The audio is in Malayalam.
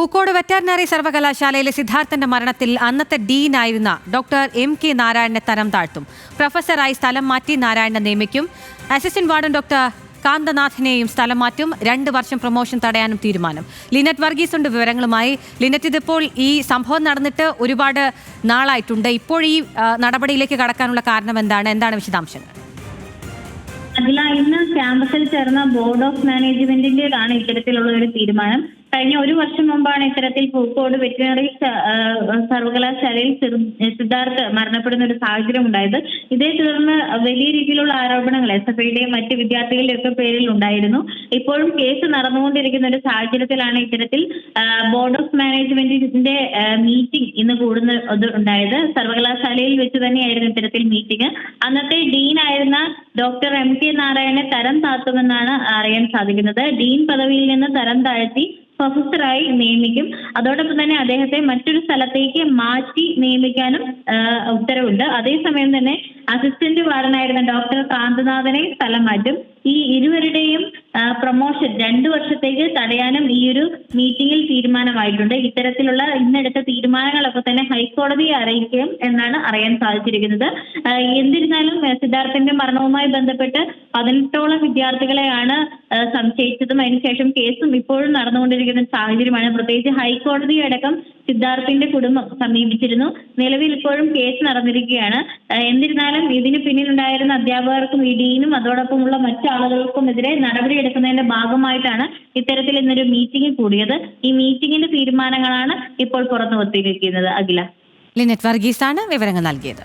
പൂക്കോട് വെറ്ററിനറി സർവകലാശാലയിലെ സിദ്ധാർത്ഥന്റെ മരണത്തിൽ അന്നത്തെ ഡീനായിരുന്ന ഡോക്ടർ MK നാരായണനെ തരം താഴ്ത്തും. പ്രൊഫസറായി സ്ഥലം മാറ്റി നാരായണനെ നിയമിക്കും. അസിസ്റ്റന്റ് വാർഡൻ ഡോക്ടർ കാന്തനാഥിനെയും സ്ഥലം മാറ്റും. 2 വർഷം പ്രൊമോഷൻ തടയാനും തീരുമാനം. ലിനറ്റ് വർഗീസ് ഉണ്ട് വിവരങ്ങളുമായി. ലിനറ്റ്, ഇതിപ്പോൾ ഈ സംഭവം നടന്നിട്ട് ഒരുപാട് നാളായിട്ടുണ്ട്. ഇപ്പോൾ ഈ നടപടിയിലേക്ക് കടക്കാനുള്ള കാരണം എന്താണ് വിശദാംശങ്ങൾ? ഇന്ന് ക്യാമ്പസിൽ ചേർന്ന ബോർഡ് ഓഫ് മാനേജ്മെന്റിന്റേതാണ് ഇത്തരത്തിലുള്ള ഒരു തീരുമാനം. കഴിഞ്ഞ 1 വർഷം മുമ്പാണ് ഇത്തരത്തിൽ പൂക്കോട് വെറ്റിനറി സർവകലാശാലയിൽ സിദ്ധാർത്ഥ് മരണപ്പെടുന്ന ഒരു സാഹചര്യം ഉണ്ടായത്. ഇതേ തുടർന്ന് വലിയ രീതിയിലുള്ള ആരോപണങ്ങൾ SFIയുടെയും മറ്റ് വിദ്യാർത്ഥികളുടെയൊക്കെ പേരിൽ ഉണ്ടായിരുന്നു. ഇപ്പോഴും കേസ് നടന്നുകൊണ്ടിരിക്കുന്ന ഒരു സാഹചര്യത്തിലാണ് ഇത്തരത്തിൽ ബോർഡ് ഓഫ് മാനേജ്മെന്റിന്റെ മീറ്റിംഗ് ഇന്ന് ഉണ്ടായത്. സർവകലാശാലയിൽ വെച്ച് തന്നെയായിരുന്നു ഇത്തരത്തിൽ മീറ്റിംഗ്. അന്നത്തെ ഡീനായിരുന്ന ഡോക്ടർ MK നാരായണനെ തരം താഴ്ത്തുമെന്നാണ് അറിയാൻ സാധിക്കുന്നത്. ഡീൻ പദവിയിൽ നിന്ന് തരം താഴ്ത്തി പ്രൊഫസറായി നിയമിക്കും. അതോടൊപ്പം തന്നെ അദ്ദേഹത്തെ മറ്റൊരു സ്ഥലത്തേക്ക് മാറ്റി നിയമിക്കാനും ഉത്തരവുണ്ട്. അതേസമയം തന്നെ അസിസ്റ്റന്റ് വാർഡനായിരുന്ന ഡോക്ടർ കാന്തനാഥനെ സ്ഥലം മാറ്റും. ഈ ഇരുവരുടെയും പ്രൊമോഷൻ 2 വർഷത്തേക്ക് തടയാനും ഈ ഒരു മീറ്റിംഗിൽ തീരുമാനമായിട്ടുണ്ട്. ഇത്തരത്തിലുള്ള ഇന്നെടുത്ത തീരുമാനങ്ങളൊക്കെ തന്നെ ഹൈക്കോടതിയെ അറിയിക്കും എന്നാണ് അറിയാൻ സാധിച്ചിരിക്കുന്നത്. എന്നിരുന്നാലും സിദ്ധാർത്ഥന്റെ മരണവുമായി ബന്ധപ്പെട്ട് 18ഓളം വിദ്യാർത്ഥികളെയാണ് സംശയിച്ചതും അതിനുശേഷം കേസും ഇപ്പോഴും നടന്നുകൊണ്ടിരിക്കുന്ന സാഹചര്യമാണ്. പ്രത്യേകിച്ച് ഹൈക്കോടതിയെ അടക്കം സിദ്ധാർത്ഥിന്റെ കുടുംബം സമീപിച്ചിരുന്നു. നിലവിൽ ഇപ്പോഴും കേസ് നടന്നിരിക്കുകയാണ്. എന്നിരുന്നാലും ഇതിന് പിന്നിലുണ്ടായിരുന്ന അധ്യാപകർക്കും ഡീനും അതോടൊപ്പമുള്ള മറ്റാളുകൾക്കുമെതിരെ നടപടിയെടുക്കുന്നതിന്റെ ഭാഗമായിട്ടാണ് ഇത്തരത്തിൽ ഇന്നൊരു മീറ്റിംഗ് കൂടിയത്. ഈ മീറ്റിംഗിന്റെ തീരുമാനങ്ങളാണ് ഇപ്പോൾ പുറത്തു വന്നിരിക്കുന്നത്. അഖില, ലിനറ്റ് വർഗീസാണ് വിവരങ്ങൾ നൽകിയത്.